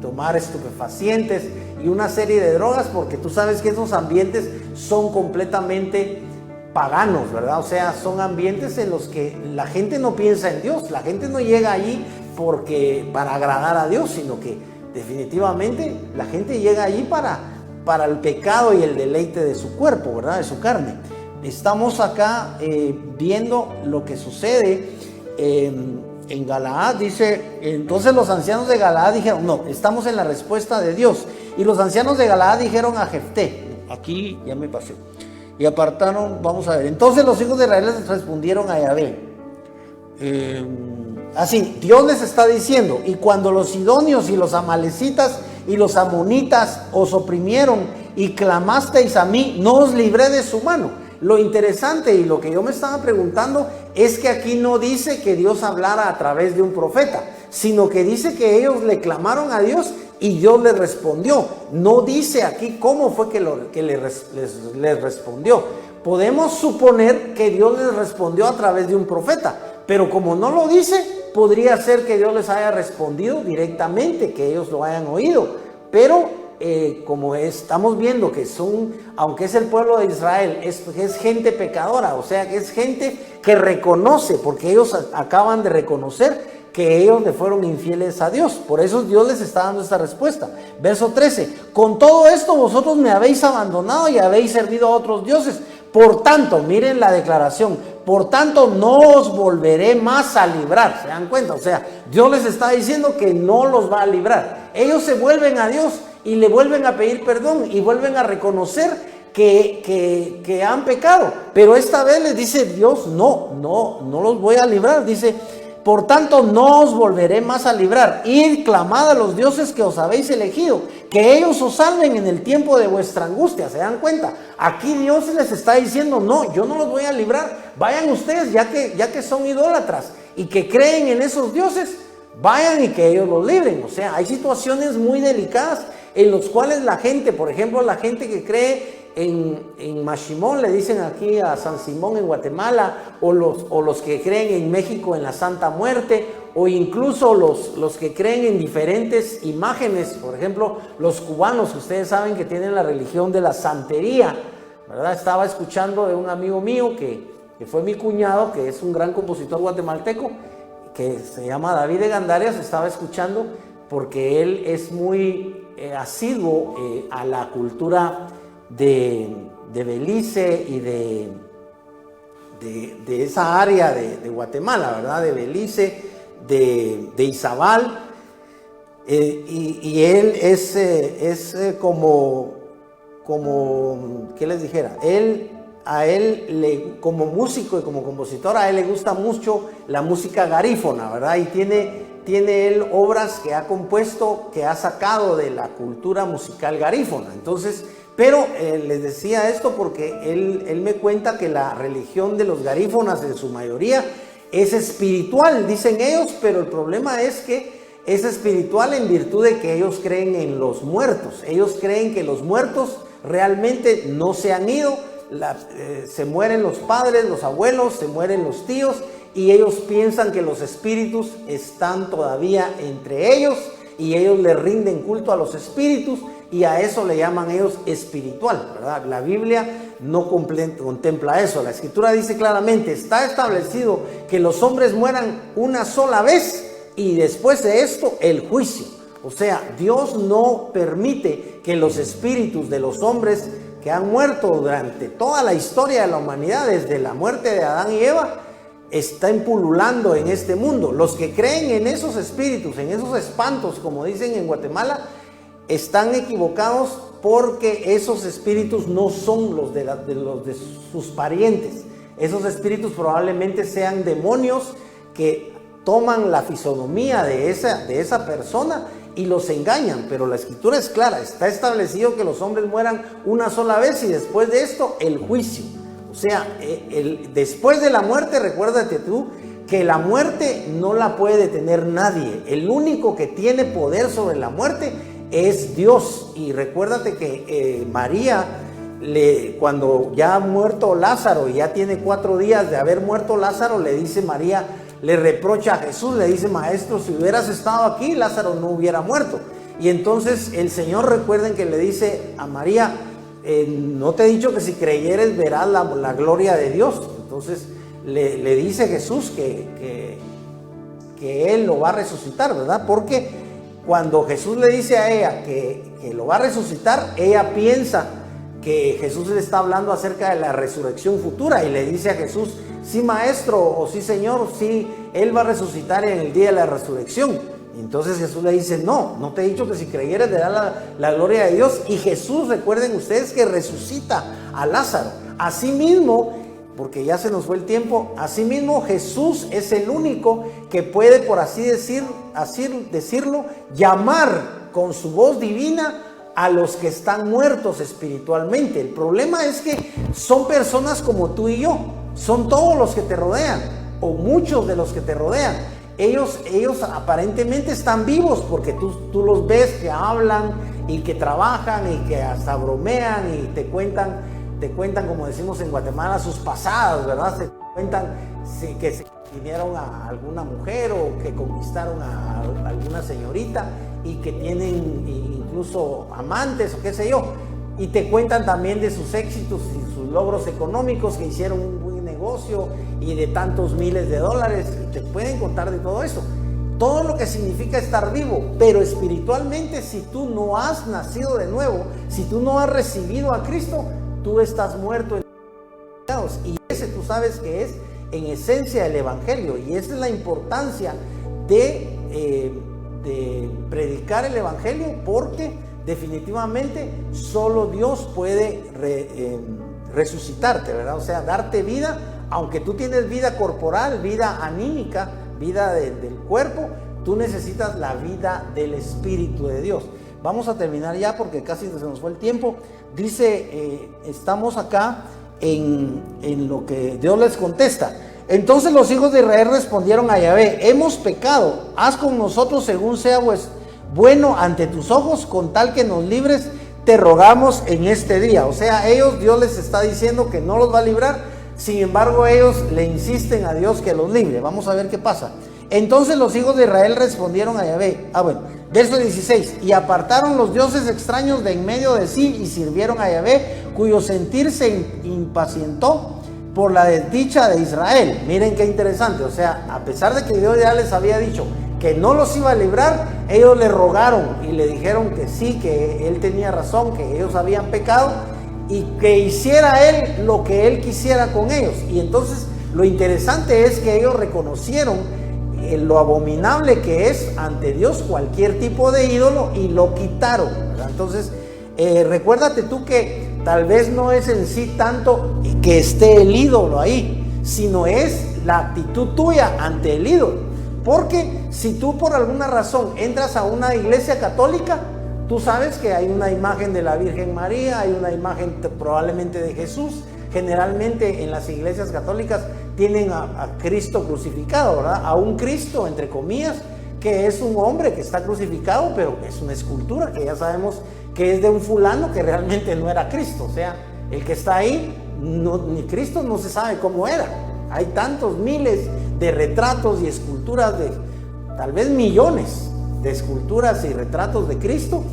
tomar estupefacientes y una serie de drogas, porque tú sabes que esos ambientes son completamente paganos, ¿verdad? O sea, son ambientes en los que la gente no piensa en Dios, la gente no llega allí para agradar a Dios, sino que definitivamente la gente llega allí para el pecado y el deleite de su cuerpo, ¿verdad? De su carne. Estamos acá viendo lo que sucede en Galaad. Dice, entonces los ancianos de Galaad dijeron, no, estamos en la respuesta de Dios. Y los ancianos de Galaad dijeron a Jefté, aquí ya me pasé, y apartaron, vamos a ver, entonces los hijos de Israel les respondieron a Yahvé. Así, Dios les está diciendo: y cuando los sidonios y los amalecitas y los amonitas os oprimieron y clamasteis a mí, no os libré de su mano. Lo interesante y lo que yo me estaba preguntando es que aquí no dice que Dios hablara a través de un profeta, sino que dice que ellos le clamaron a Dios y Dios les respondió. No dice aquí cómo fue que les respondió. Podemos suponer que Dios les respondió a través de un profeta, pero como no lo dice, podría ser que Dios les haya respondido directamente, que ellos lo hayan oído. Pero como estamos viendo que aunque es el pueblo de Israel, es gente pecadora, o sea que es gente que reconoce, porque ellos acaban de reconocer que ellos le fueron infieles a Dios. Por eso Dios les está dando esta respuesta. Verso 13: con todo esto vosotros me habéis abandonado y habéis servido a otros dioses. Por tanto, miren la declaración, por tanto no os volveré más a librar. ¿Se dan cuenta? O sea, Dios les está diciendo que no los va a librar. Ellos se vuelven a Dios y le vuelven a pedir perdón y vuelven a reconocer que han pecado. Pero esta vez les dice Dios, no los voy a librar. Dice, por tanto no os volveré más a librar. Id, clamad a los dioses que os habéis elegido, que ellos os salven en el tiempo de vuestra angustia. ¿Se dan cuenta? Aquí Dios les está diciendo, no, yo no los voy a librar. Vayan ustedes, ya que son idólatras y que creen en esos dioses, vayan y que ellos los libren. O sea, hay situaciones muy delicadas en los cuales la gente, por ejemplo, la gente que cree en Mashimón, le dicen aquí a San Simón en Guatemala, o los que creen en México en la Santa Muerte, o incluso los que creen en diferentes imágenes, por ejemplo, los cubanos, que ustedes saben que tienen la religión de la santería, ¿verdad? Estaba escuchando de un amigo mío que fue mi cuñado, que es un gran compositor guatemalteco, que se llama David de Gandarias. Estaba escuchando porque él es muy asiduo a la cultura de Belice y de esa área de Guatemala, ¿verdad? De Belice, de Izabal, y él es como, ¿qué les dijera? Como músico y como compositor, a él le gusta mucho la música garífona, ¿verdad? Y tiene él obras que ha compuesto, que ha sacado de la cultura musical garífona. Entonces, pero les decía esto porque él me cuenta que la religión de los garífonas en su mayoría es espiritual, dicen ellos, pero el problema es que es espiritual en virtud de que ellos creen en los muertos. Ellos creen que los muertos realmente no se han ido, se mueren los padres, los abuelos, se mueren los tíos, y ellos piensan que los espíritus están todavía entre ellos y ellos le rinden culto a los espíritus, y a eso le llaman ellos espiritual, ¿verdad? La Biblia no contempla eso. La Escritura dice claramente, está establecido que los hombres mueran una sola vez y después de esto el juicio. O sea, Dios no permite que los espíritus de los hombres que han muerto durante toda la historia de la humanidad, desde la muerte de Adán y Eva, estén pululando en este mundo. Los que creen en esos espíritus, en esos espantos, como dicen en Guatemala, están equivocados, porque esos espíritus no son los de sus parientes. Esos espíritus probablemente sean demonios que toman la fisonomía de esa persona y los engañan. Pero la Escritura es clara, está establecido que los hombres mueran una sola vez y después de esto el juicio. O sea, después de la muerte, recuérdate tú que la muerte no la puede detener nadie. El único que tiene poder sobre la muerte es Dios. Y recuérdate que María, cuando ya ha muerto Lázaro y ya tiene 4 días de haber muerto Lázaro, le dice María, le reprocha a Jesús, le dice, maestro, si hubieras estado aquí, Lázaro no hubiera muerto. Y entonces el Señor, recuerden que le dice a María, no te he dicho que si creyeres verás la gloria de Dios. Entonces le dice Jesús que Él lo va a resucitar, ¿verdad? Porque cuando Jesús le dice a ella que lo va a resucitar, ella piensa que Jesús le está hablando acerca de la resurrección futura, y le dice a Jesús, sí maestro, o sí señor, sí, Él va a resucitar en el día de la resurrección. Y entonces Jesús le dice, no te he dicho que si creyeres verás la gloria de Dios. Y Jesús, recuerden ustedes que resucita a Lázaro. Asimismo, porque ya se nos fue el tiempo, asimismo Jesús es el único que puede, por así decirlo, llamar con su voz divina a los que están muertos espiritualmente. El problema es que son personas como tú y yo, son todos los que te rodean, o muchos de los que te rodean. Ellos aparentemente están vivos porque tú los ves que hablan y que trabajan y que hasta bromean y te cuentan, como decimos en Guatemala, sus pasadas, ¿verdad? Se cuentan que se vinieron a alguna mujer o que conquistaron a alguna señorita y que tienen incluso amantes o qué sé yo. Y te cuentan también de sus éxitos y sus logros económicos, que hicieron un buen negocio y de tantos miles de dólares. Y te pueden contar de todo eso. Todo lo que significa estar vivo. Pero espiritualmente, si tú no has nacido de nuevo, si tú no has recibido a Cristo, tú estás muerto en pecados. Y ese tú sabes que es en esencia el Evangelio. Y esa es la importancia de predicar el Evangelio, porque definitivamente solo Dios puede resucitarte, ¿verdad? O sea, darte vida, aunque tú tienes vida corporal, vida anímica, vida del cuerpo, tú necesitas la vida del Espíritu de Dios. Vamos a terminar ya porque casi se nos fue el tiempo. Dice, estamos acá en lo que Dios les contesta. Entonces los hijos de Israel respondieron a Yahvé: hemos pecado, haz con nosotros según sea bueno ante tus ojos, con tal que nos libres, te rogamos en este día. O sea, Dios les está diciendo que no los va a librar, sin embargo ellos le insisten a Dios que los libre. Vamos a ver qué pasa. Entonces los hijos de Israel respondieron a Yahvé. Verso 16: y apartaron los dioses extraños de en medio de sí y sirvieron a Yahvé, cuyo sentir se impacientó por la desdicha de Israel. Miren qué interesante. O sea, a pesar de que Dios ya les había dicho que no los iba a librar, ellos le rogaron y le dijeron que sí, que él tenía razón, que ellos habían pecado y que hiciera él lo que él quisiera con ellos. Y entonces lo interesante es que ellos reconocieron lo abominable que es ante Dios cualquier tipo de ídolo y lo quitaron, ¿verdad? Entonces recuérdate tú que tal vez no es en sí tanto que esté el ídolo ahí, sino es la actitud tuya ante el ídolo. Porque si tú por alguna razón entras a una iglesia católica, tú sabes que hay una imagen de la Virgen María, hay una imagen probablemente de Jesús. Generalmente en las iglesias católicas tienen a Cristo crucificado, ¿verdad? A un Cristo, entre comillas, que es un hombre que está crucificado, pero es una escultura que ya sabemos que es de un fulano que realmente no era Cristo. O sea, el que está ahí, ni Cristo no se sabe cómo era. Hay tantos miles de retratos y esculturas, de tal vez millones de esculturas y retratos de Cristo,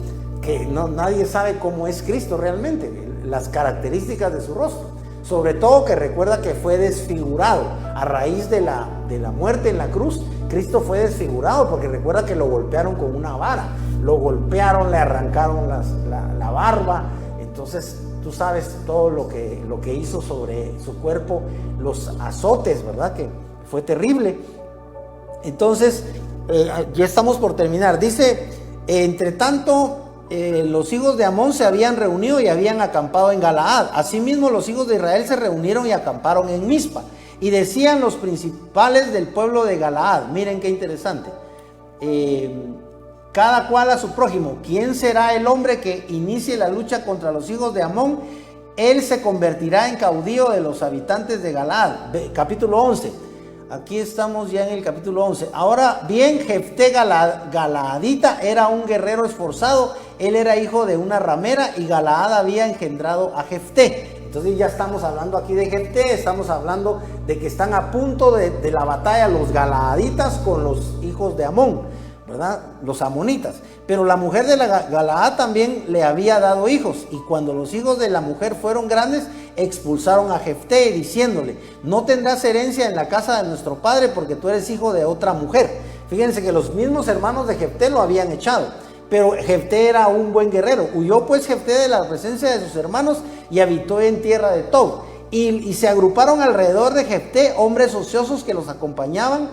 que nadie sabe cómo es Cristo realmente, las características de su rostro. Sobre todo que recuerda que fue desfigurado a raíz de la muerte en la cruz. Cristo fue desfigurado porque recuerda que lo golpearon con una vara, lo golpearon, le arrancaron la barba. Entonces tú sabes todo lo que hizo sobre su cuerpo, los azotes, ¿verdad? Que fue terrible. Entonces ya estamos por terminar. Dice, entre tanto los hijos de Amón se habían reunido y habían acampado en Galaad. Asimismo los hijos de Israel se reunieron y acamparon en Mizpa. Y decían los principales del pueblo de Galaad, miren qué interesante, cada cual a su prójimo: ¿quién será el hombre que inicie la lucha contra los hijos de Amón? Él se convertirá en caudillo de los habitantes de Galaad. Capítulo 11. Aquí estamos ya en el capítulo 11. Ahora bien, Jefté Galaadita era un guerrero esforzado. Él era hijo de una ramera y Galaad había engendrado a Jefté. Entonces ya estamos hablando aquí de Jefté, estamos hablando de que están a punto de la batalla los galaaditas con los hijos de Amón, ¿verdad? Los amonitas. Pero la mujer de la Galaad también le había dado hijos, y cuando los hijos de la mujer fueron grandes, expulsaron a Jefté diciéndole: no tendrás herencia en la casa de nuestro padre porque tú eres hijo de otra mujer. Fíjense que los mismos hermanos de Jefté lo habían echado, pero Jefté era un buen guerrero. Huyó pues Jefté de la presencia de sus hermanos y habitó en tierra de Tob. Y se agruparon alrededor de Jefté hombres ociosos que lo acompañaban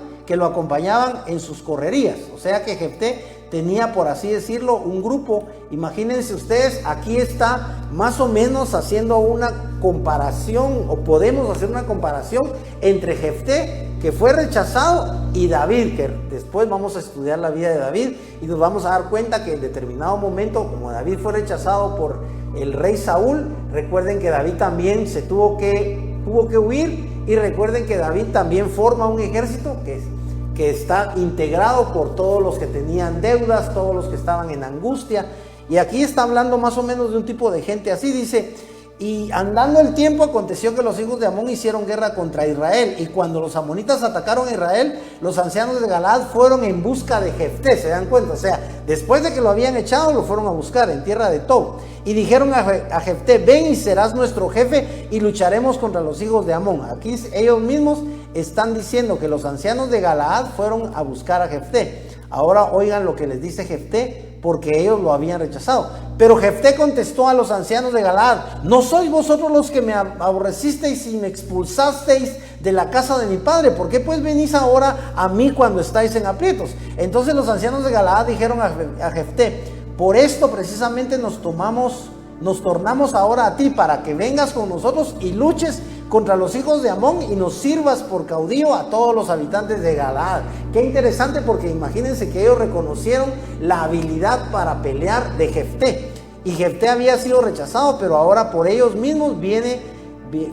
en sus correrías. O sea que Jefté tenía, por así decirlo, un grupo. Imagínense ustedes, aquí está más o menos haciendo una comparación, o podemos hacer una comparación entre Jefté, que fue rechazado, y David, que después vamos a estudiar la vida de David y nos vamos a dar cuenta que en determinado momento, como David fue rechazado por el rey Saúl, recuerden que David también tuvo que huir, y recuerden que David también forma un ejército que está integrado por todos los que tenían deudas, todos los que estaban en angustia. Y aquí está hablando más o menos de un tipo de gente así. Dice: y andando el tiempo, aconteció que los hijos de Amón hicieron guerra contra Israel, y cuando los amonitas atacaron a Israel, los ancianos de Galaad fueron en busca de Jefté. ¿Se dan cuenta? O sea, después de que lo habían echado, lo fueron a buscar en tierra de Tob, y dijeron a Jefté: ven y serás nuestro jefe y lucharemos contra los hijos de Amón. Aquí ellos mismos están diciendo que los ancianos de Galaad fueron a buscar a Jefté. Ahora oigan lo que les dice Jefté, porque ellos lo habían rechazado. Pero Jefté contestó a los ancianos de Galaad: ¿no sois vosotros los que me aborrecisteis y me expulsasteis de la casa de mi padre? ¿Por qué pues venís ahora a mí cuando estáis en aprietos? Entonces los ancianos de Galaad dijeron a Jefté: por esto precisamente nos tornamos ahora a ti, para que vengas con nosotros y luches contra los hijos de Amón y nos sirvas por caudillo a todos los habitantes de Galaad. Qué interesante, porque imagínense que ellos reconocieron la habilidad para pelear de Jefté. Y Jefté había sido rechazado, pero ahora por ellos mismos viene,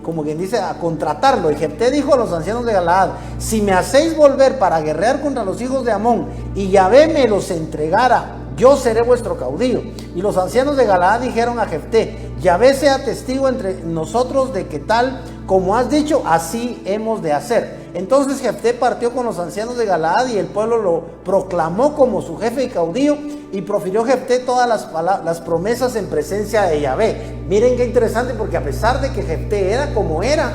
como quien dice, a contratarlo. Y Jefté dijo a los ancianos de Galaad: si me hacéis volver para guerrear contra los hijos de Amón y Yahvé me los entregara, yo seré vuestro caudillo. Y los ancianos de Galaad dijeron a Jefté: Yahvé sea testigo entre nosotros de que tal como has dicho, así hemos de hacer. Entonces Jefté partió con los ancianos de Galaad y el pueblo lo proclamó como su jefe y caudillo, y profirió Jefté todas las promesas en presencia de Yahvé. Miren qué interesante, porque a pesar de que Jefté era como era,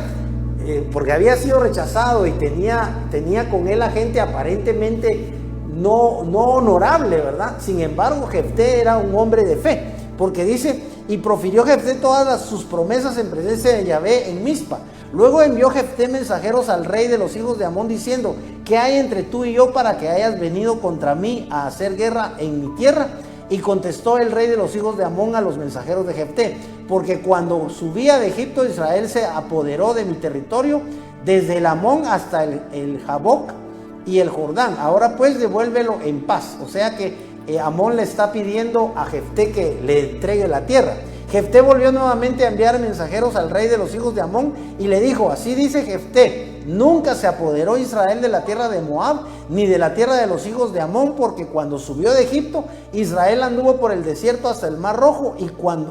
porque había sido rechazado y tenía con él a gente aparentemente no honorable, ¿verdad? Sin embargo, Jefté era un hombre de fe, porque dice: y profirió Jefté todas sus promesas en presencia de Yahvé en Mizpa. Luego envió Jefté mensajeros al rey de los hijos de Amón diciendo: ¿qué hay entre tú y yo para que hayas venido contra mí a hacer guerra en mi tierra? Y contestó el rey de los hijos de Amón a los mensajeros de Jefté: porque cuando subía de Egipto, Israel se apoderó de mi territorio, desde el Amón hasta el Jaboc y el Jordán. Ahora pues devuélvelo en paz. O sea que Amón le está pidiendo a Jefté que le entregue la tierra. Jefté volvió nuevamente a enviar mensajeros al rey de los hijos de Amón y le dijo: así dice Jefté: nunca se apoderó Israel de la tierra de Moab, ni de la tierra de los hijos de Amón, porque cuando subió de Egipto, Israel anduvo por el desierto hasta el Mar Rojo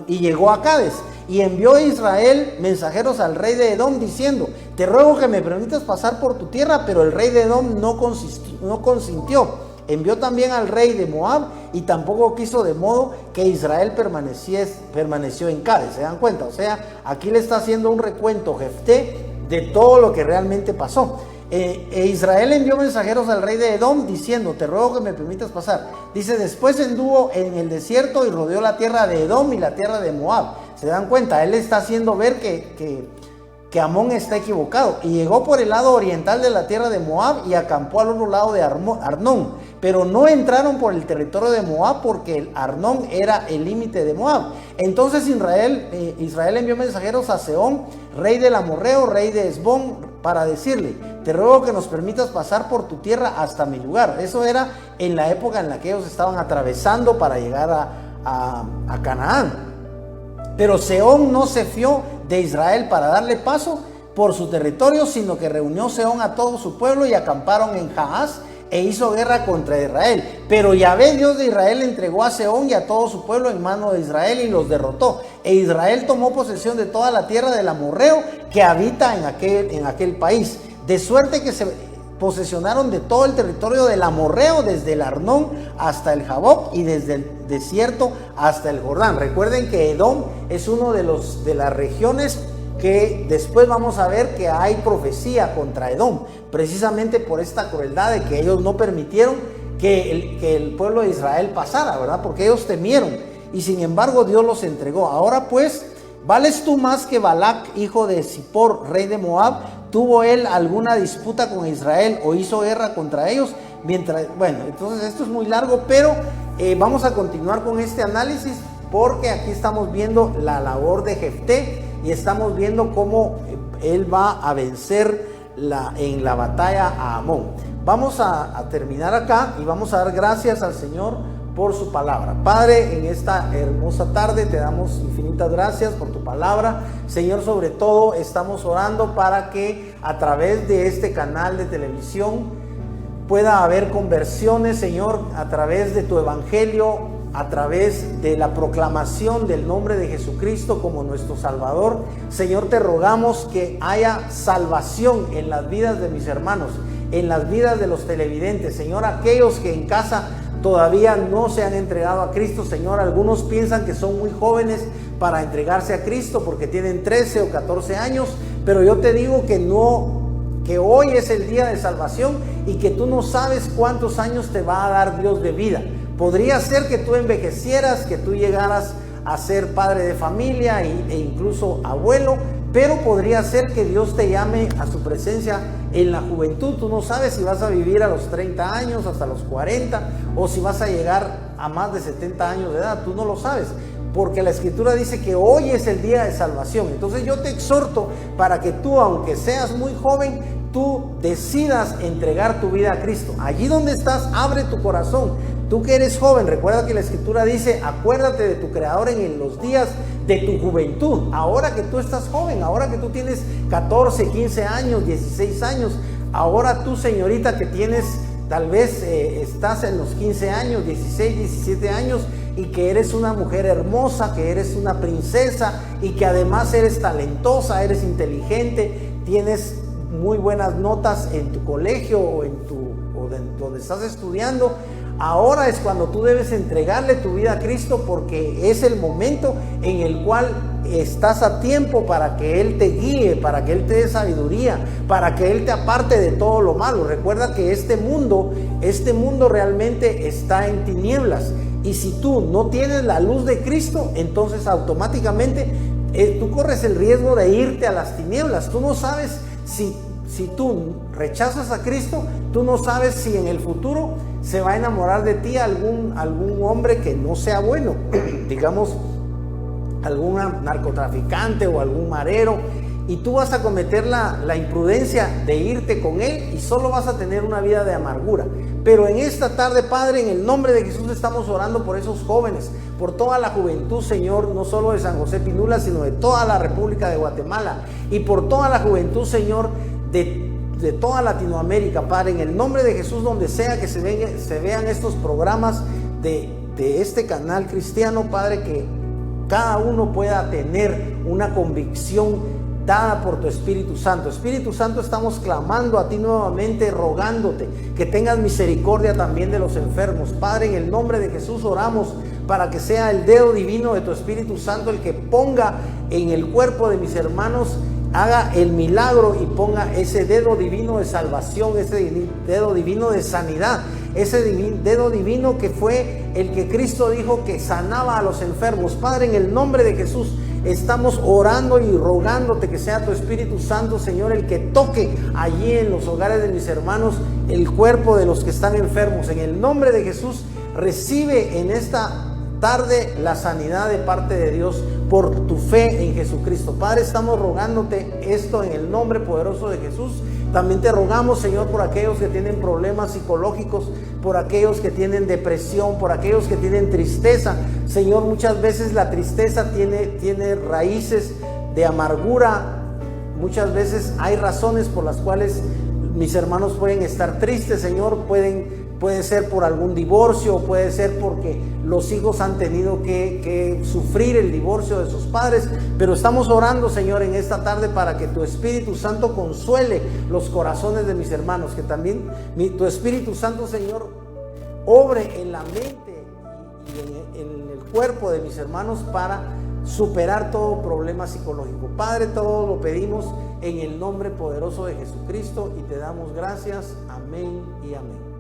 y llegó a Cades. Y envió Israel mensajeros al rey de Edom diciendo: te ruego que me permitas pasar por tu tierra, pero el rey de Edom no consintió. Envió también al rey de Moab y tampoco quiso, de modo que Israel permaneció en Cades. ¿Se dan cuenta? O sea, aquí le está haciendo un recuento Jefté de todo lo que realmente pasó. Israel envió mensajeros al rey de Edom diciendo: te ruego que me permitas pasar. Dice: después anduvo en el desierto y rodeó la tierra de Edom y la tierra de Moab. ¿Se dan cuenta? Él está haciendo ver que Amón está equivocado. Y llegó por el lado oriental de la tierra de Moab y acampó al otro lado de Arnón. Pero no entraron por el territorio de Moab, porque el Arnón era el límite de Moab. Entonces Israel envió mensajeros a Sehón, rey del amorreo, rey de Hesbón, para decirle: te ruego que nos permitas pasar por tu tierra hasta mi lugar. Eso era en la época en la que ellos estaban atravesando para llegar a Canaán. Pero Sehón no se fió de Israel para darle paso por su territorio, sino que reunió Sehón a todo su pueblo y acamparon en Jahaz e hizo guerra contra Israel. Pero Yahvé, Dios de Israel, entregó a Sehón y a todo su pueblo en mano de Israel y los derrotó. E Israel tomó posesión de toda la tierra del amorreo que habita en aquel país. De suerte que se posesionaron de todo el territorio del amorreo, desde el Arnón hasta el Jaboc y desde el desierto hasta el Jordán. Recuerden que Edom es uno de las regiones que después vamos a ver que hay profecía contra Edom, precisamente por esta crueldad de que ellos no permitieron que el pueblo de Israel pasara, ¿verdad? Porque ellos temieron y sin embargo Dios los entregó. Ahora pues, ¿vales tú más que Balac, hijo de Zippor, rey de Moab? ¿Tuvo él alguna disputa con Israel o hizo guerra contra ellos? Bueno, entonces esto es muy largo, pero vamos a continuar con este análisis, porque aquí estamos viendo la labor de Jefté y estamos viendo cómo él va a vencer en la batalla a Amón. Vamos a terminar acá y vamos a dar gracias al Señor por su palabra. Padre, en esta hermosa tarde te damos infinitas gracias por tu palabra. Señor, sobre todo estamos orando para que a través de este canal de televisión pueda haber conversiones, Señor, a través de tu evangelio, a través de la proclamación del nombre de Jesucristo como nuestro Salvador. Señor, te rogamos que haya salvación en las vidas de mis hermanos, en las vidas de los televidentes. Señor, aquellos que en casa todavía no se han entregado a Cristo, Señor, algunos piensan que son muy jóvenes para entregarse a Cristo porque tienen 13 o 14 años, pero yo te digo que no, que hoy es el día de salvación y que tú no sabes cuántos años te va a dar Dios de vida. Podría ser que tú envejecieras, que tú llegaras a ser padre de familia e incluso abuelo, pero podría ser que Dios te llame a su presencia en la juventud. Tú no sabes si vas a vivir a los 30 años, hasta los 40, o si vas a llegar a más de 70 años de edad. Tú no lo sabes, porque la Escritura dice que hoy es el día de salvación. Entonces yo te exhorto para que tú, aunque seas muy joven, tú decidas entregar tu vida a Cristo. Allí donde estás, abre tu corazón. Tú que eres joven, recuerda que la Escritura dice, acuérdate de tu Creador en los días de tu juventud. Ahora que tú estás joven, ahora que tú tienes 14, 15 años, 16 años, ahora tú, señorita, que tienes, tal vez estás en los 15 años, 16, 17 años, y que eres una mujer hermosa, que eres una princesa, y que además eres talentosa, eres inteligente, tienes muy buenas notas en tu colegio o donde estás estudiando. Ahora es cuando tú debes entregarle tu vida a Cristo, porque es el momento en el cual estás a tiempo para que Él te guíe, para que Él te dé sabiduría, para que Él te aparte de todo lo malo. Recuerda que este mundo realmente está en tinieblas, y si tú no tienes la luz de Cristo, entonces automáticamente tú corres el riesgo de irte a las tinieblas. Tú no sabes si tú rechazas a Cristo, tú no sabes si en el futuro se va a enamorar de ti algún hombre que no sea bueno, digamos algún narcotraficante o algún marero, y tú vas a cometer la imprudencia de irte con él y solo vas a tener una vida de amargura. Pero en esta tarde, Padre, en el nombre de Jesús estamos orando por esos jóvenes, por toda la juventud, Señor, no solo de San José Pinula, sino de toda la República de Guatemala, y por toda la juventud, Señor, de toda Latinoamérica, Padre, en el nombre de Jesús, donde sea que se vean estos programas de este canal cristiano, Padre, que cada uno pueda tener una convicción dada por tu Espíritu Santo. Espíritu Santo, estamos clamando a ti nuevamente, rogándote que tengas misericordia también de los enfermos. Padre, en el nombre de Jesús oramos para que sea el dedo divino de tu Espíritu Santo el que ponga en el cuerpo de mis hermanos, haga el milagro y ponga ese dedo divino de salvación, ese dedo divino de sanidad, ese dedo divino que fue el que Cristo dijo que sanaba a los enfermos. Padre, en el nombre de Jesús estamos orando y rogándote que sea tu Espíritu Santo, Señor, el que toque allí en los hogares de mis hermanos el cuerpo de los que están enfermos. En el nombre de Jesús, recibe en esta tarde la sanidad de parte de Dios por tu fe en Jesucristo. Padre, estamos rogándote esto en el nombre poderoso de Jesús. También te rogamos, Señor, por aquellos que tienen problemas psicológicos, por aquellos que tienen depresión, por aquellos que tienen tristeza. Señor, muchas veces la tristeza tiene raíces de amargura. Muchas veces hay razones por las cuales mis hermanos pueden estar tristes, Señor. Puede ser por algún divorcio, puede ser porque los hijos han tenido que sufrir el divorcio de sus padres, pero estamos orando, Señor, en esta tarde para que tu Espíritu Santo consuele los corazones de mis hermanos, que también tu Espíritu Santo, Señor, obre en la mente y en el cuerpo de mis hermanos para superar todo problema psicológico. Padre, todo lo pedimos en el nombre poderoso de Jesucristo y te damos gracias. Amén y amén.